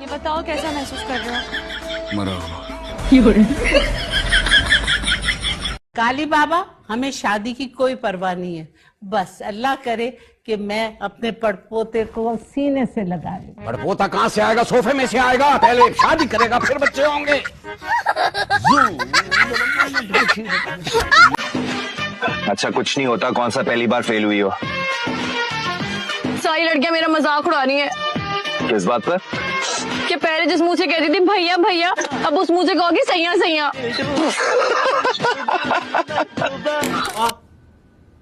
ये बताओ कैसा महसूस कर रहे हो? मरा हुआ। काली बाबा, हमें शादी की कोई परवाह नहीं है, बस अल्लाह करे कि मैं अपने पड़पोते को सीने से लगा लूं। पड़पोता कहाँ से आएगा? सोफे में से आएगा। पहले शादी करेगा फिर बच्चे होंगे। अच्छा कुछ नहीं होता, कौन सा पहली बार फेल हुई हो? सारी लड़कियां मेरा मजाक उड़ा रही हैं। किस बात पर? कि पहले जिस मुंह से कहती थी भैया भैया, अब उस मुंह से कहोगी सैया सैया।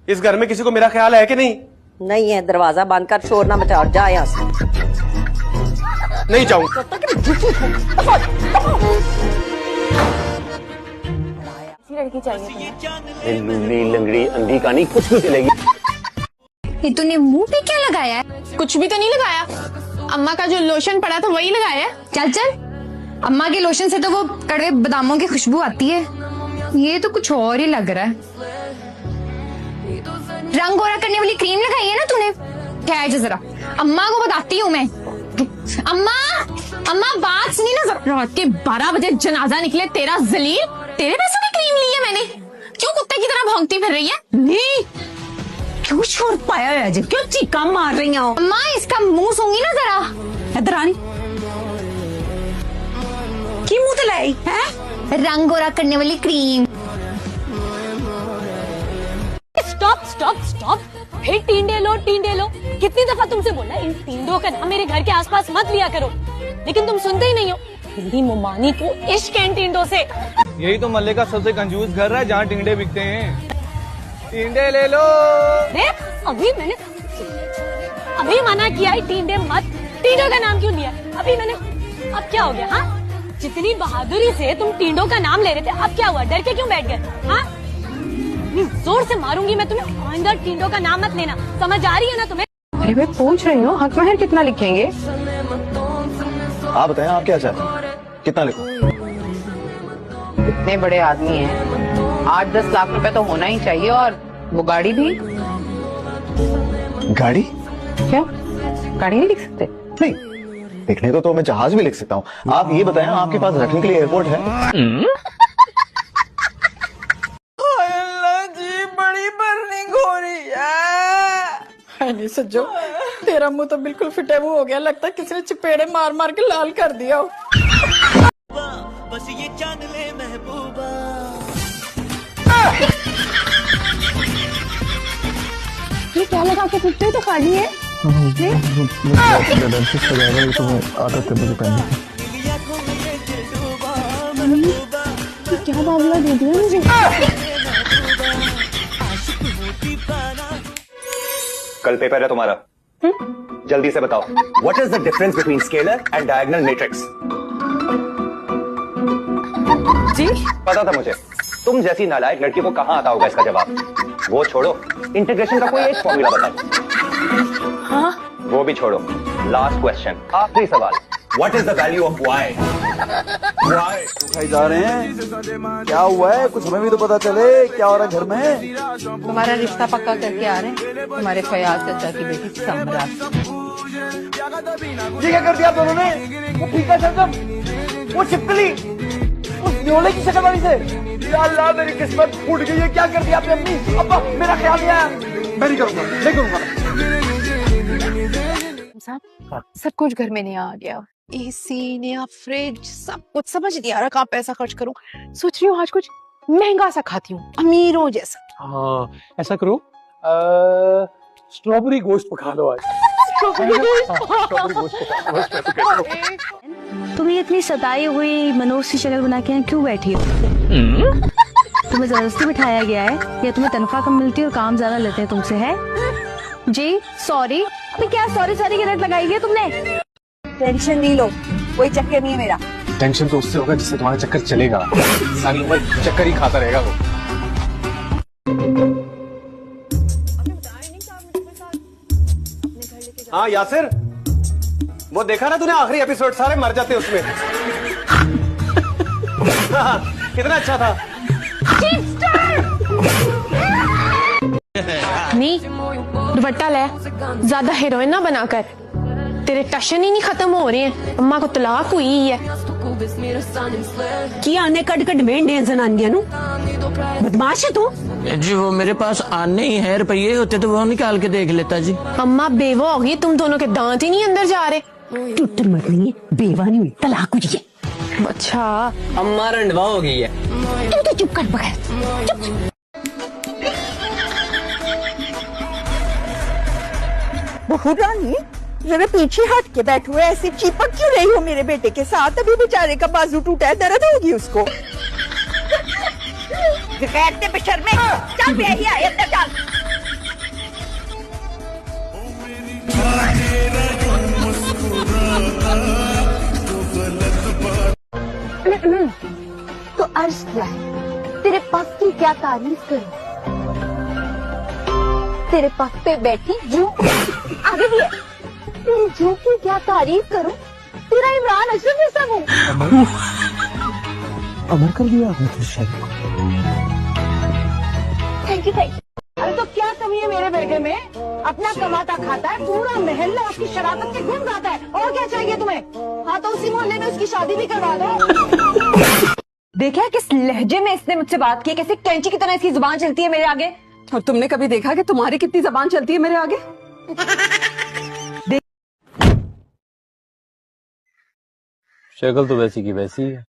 इस घर में किसी को मेरा ख्याल है कि नहीं? नहीं है, दरवाजा बंद कर, शोर ना मचा, जा यहाँ से। नहीं जाऊंगा। लड़की चाहिए लूली लंगड़ी अंधी का नहीं, कुछ भी चलेगी। ये तूने मुंह पे क्या लगाया है? कुछ भी तो नहीं लगाया, अम्मा का जो लोशन पड़ा था वही लगाया है। चल चल, अम्मा के लोशन से तो वो कड़वे बादामों की खुशबू आती है, ये तो कुछ और ही लग रहा है। रंग गोरा करने वाली क्रीम लगाई है ना तूने? ठहर जा जरा, अम्मा को बताती हूँ मैं। अम्मा अम्मा बात सुनी ना जरा। रात के 12 बजे जनाजा निकले तेरा जलील, तेरे पैसों की क्रीम ली है मैंने। क्यों कुत्ते की तरह भौंकती फिर रही है? नहीं क्यों शोर पाया है जी? क्यों चीका मार रही हो? अम्मा इसका मुंह सूंगी ना जरा। इधर आनी की मुंह तलाई है? रंग गोरा करने वाली क्रीम। स्टॉप स्टॉप स्टॉप, फिर टींडे लो टींडे लो। कितनी दफा तुमसे बोला इन टींडों का नाम मेरे घर के आसपास मत लिया करो, लेकिन तुम सुनते ही नहीं हो। मेरी मुमानी को इश्क है इन टींडों से। यही तो मल्ले का सबसे कंजूस घर है जहाँ टिंडे बिकते हैं। टिंडे ले लो। अभी मना किया है टींडे मत। टींडों का नाम क्यों लिया? अभी मैंने, अब क्या हो गया? हाँ, जितनी बहादुरी से तुम टींडों का नाम ले रहे थे, अब क्या हुआ? डर के क्यों बैठ गए? हाँ, जोर से मारूंगी मैं तुम्हें। आइंदा टींडों का नाम मत लेना, समझ आ रही है ना तुम्हें? अरे मैं पूछ रही हूँ, हक महर कितना लिखेंगे? आप बताएं, आप क्या चाहते हैं, कितना लिखूं? इतने बड़े आदमी हैं, 8-10 लाख रुपए तो होना ही चाहिए। और वो गाड़ी भी। गाड़ी? क्या गाड़ी नहीं लिख सकते? नहीं, लिखने को तो मैं जहाज भी लिख सकता हूँ। आप ये बताएं, आपके पास रखने के लिए एयरपोर्ट है? जी बड़ी बर्निंग हो रही है। नहीं सज्जो, तेरा मुंह तो बिल्कुल फिटे मुंह हो गया, लगता है किसी ने चपेड़े मार मार के लाल कर दिया हो। बस ये जान ले महबूबा। ये क्या लगा के फिरते हो? तो खाली है। क्या बाबला दे दिया मुझे? कल पेपर है तुम्हारा, जल्दी से बताओ। What is the difference between scalar and diagonal matrix? जी पता था मुझे, तुम जैसी नालायक लड़की को कहाँ आता होगा इसका जवाब। वो छोड़ो, इंटीग्रेशन का कोई एक फॉर्मूला बताओ। हाँ, वो भी छोड़ो, लास्ट क्वेश्चन, आखिरी सवाल। What is the value of Y? Y खाई जा रहे हैं, क्या हुआ है? कुछ हमें भी तो पता चले, क्या हो रहा है घर में? तुम्हारा रिश्ता पक्का करके आ रहे हैं तुम्हारे फयाज चाचा की बेटी समरा। ये क्या कर दिया आप दोनों ने? वो फीका शलजम, वो छिपकली, उस न्योले की शक्ल वाली से। या अल्लाह, मेरी किस्मत फूट गई है। क्या कर दिया आपने अम्मी? अब्बा, मेरा ख्याल नहीं आया। मैं नहीं करूंगा, नहीं करूंगा। सब कुछ घर में नहीं आ गया, एसी नया फ्रिज, सब कुछ समझ नहीं आ रहा कहाँ पैसा खर्च करूं। सोच रही हूँ आज कुछ महंगा सा खाती हूँ, अमीरों जैसा। हाँ, ऐसा करो, स्ट्रॉबेरी गोश्त पका लो आज। स्ट्रॉबेरी गोश्त पका लो। तुम्हें इतनी सताई हुई मनोज की शक्ल बना के यहाँ क्यों बैठी हो? तुम्हें जबरदस्ती बिठाया गया है या तुम्हें तनख्वाह कम मिलती है और काम ज्यादा लेते हैं तुमसे? है जी सॉरी। अभी क्या सॉरी सॉरी की रट लगाई है तुमने? टेंशन नहीं लो, कोई चक्कर नहीं है मेरा। टेंशन तो उससे होगा जिससे तुम्हारा चक्कर चलेगा। सारी उम्र चक्कर ही खाता रहेगा वो। हाँ यासिर, वो देखा ना तूने आखिरी एपिसोड, सारे मर जाते उसमें। कितना अच्छा था। नी दुपट्टा ले, ज्यादा हीरोइन ना बनाकर, तेरे टशन ही नहीं खत्म हो रहे हैं। अम्मा को तलाक हुई है। की आने कट कट मेंढे जनानियां नु बदमाश है तू। जी वो मेरे पास आने ही है, रुपये होते तो वो निकाल के देख लेता जी। अम्मा बेवा होगी, तुम दोनों के दांत ही नहीं अंदर जा रहे। टुट्टर मत नहीं है, बेवा नहीं हुई, तलाक हुई है। अच्छा अम्मा रंडवा हो गई है। तू तो चुप कर बगैर। बहू रानी जरा पीछे हट के बैठो, ऐसे चिपक क्यों रही हो मेरे बेटे के साथ? अभी बेचारे का बाजू टूटा है, दर्द होगी उसको। बेशर्मे, चल बेहिया, अंदर चल। तो अर्ज क्या है, तेरे पग की क्या तारीफ करूं? तेरे पग पे बैठी जू आगे भी है, तेरी जू की क्या तारीफ करूं? तेरा इमरान अशरफ जैसा हूँ। अमर कर दिया आपने तो शायद। Thank you thank you. अरे तो क्या कमी है मेरे बेटे में? अपना कमाता खाता है, पूरा मोहल्ला उसकी शरारत से घूम जाता है। और क्या चाहिए तुम्हें? हाँ तो उसी मोहल्ले में उसकी शादी भी करवा दो। देखा किस लहजे में इसने मुझसे बात की, कैसे कैंची की तरह इसकी जुबान चलती है मेरे आगे। और तुमने कभी देखा कि तुम्हारी कितनी जबान चलती है मेरे आगे? शक्ल तो वैसी की वैसी है।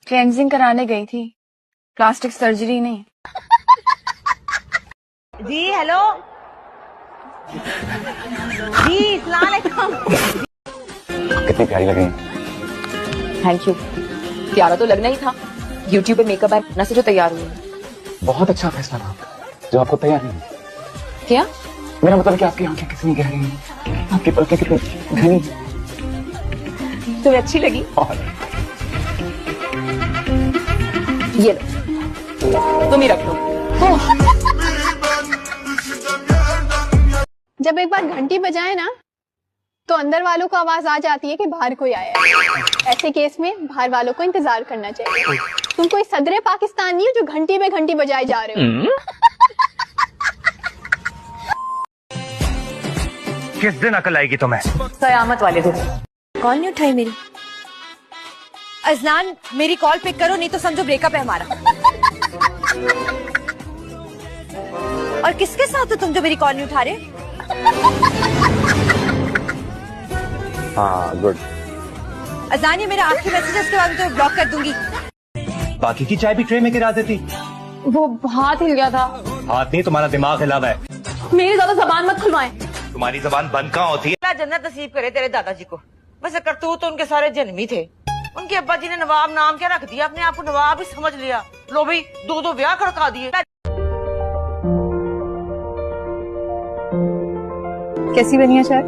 क्लेंजिंग कराने गई थी, प्लास्टिक सर्जरी नहीं। जी हेलो जी, सलाम अलैकुम। कितनी प्यारी लग रही है। Thank you. प्यारा तो लगना ही था, यूट्यूब पे मेकअप ऐप न से जो तैयार हुई। बहुत अच्छा फैसला था आपका, जो आपको तैयार नहीं है। क्या? मेरा मतलब कि आपकी आंखें कितनी गहरी हैं, आपकी पलकें कितनी घनी हैं। तुम्हें अच्छी लगी? ये लो, तुम ही रख लो। जब एक बार घंटी बजाए ना तो अंदर वालों को आवाज आ जाती है कि बाहर कोई आया है। ऐसे केस में बाहर वालों को इंतजार करना चाहिए। तुम कोई सदरे पाकिस्तान नहीं हो जो घंटी पे घंटी बजाए जा रहे हो। किस दिन अकल आएगी तुम्हें? कयामत वाले दिन। कॉल नहीं उठाई मेरी। अजलान मेरी कॉल पिक करो, नहीं तो समझो ब्रेकअप है हमारा। और किसके साथ हो तुम जो मेरी कॉल नहीं उठा रहे? हाँ गुड। अजलान ये मेरा आखिरी मैसेज है, उसके बाद मैं तो ब्लॉक कर दूंगी। बाकी की चाय भी ट्रे में गिरा देती। वो हाथ हिल गया था। हाथ नहीं, तुम्हारा दिमाग हिला हुआ है। मेरी ज्यादा जबान मत खुलवाएं। तुम्हारी जबान बंद कहाँ होती है? जन्नत नसीब करे तेरे दादाजी को। वैसे करतूत तो उनके सारे जन्मी थे। उनके अब्बा जी ने नवाब नाम क्या रख दिया, अपने आप को नवाब ही समझ लिया। लो भाई, दो ब्याह खड़का दिए। कैसी बनी है चाय?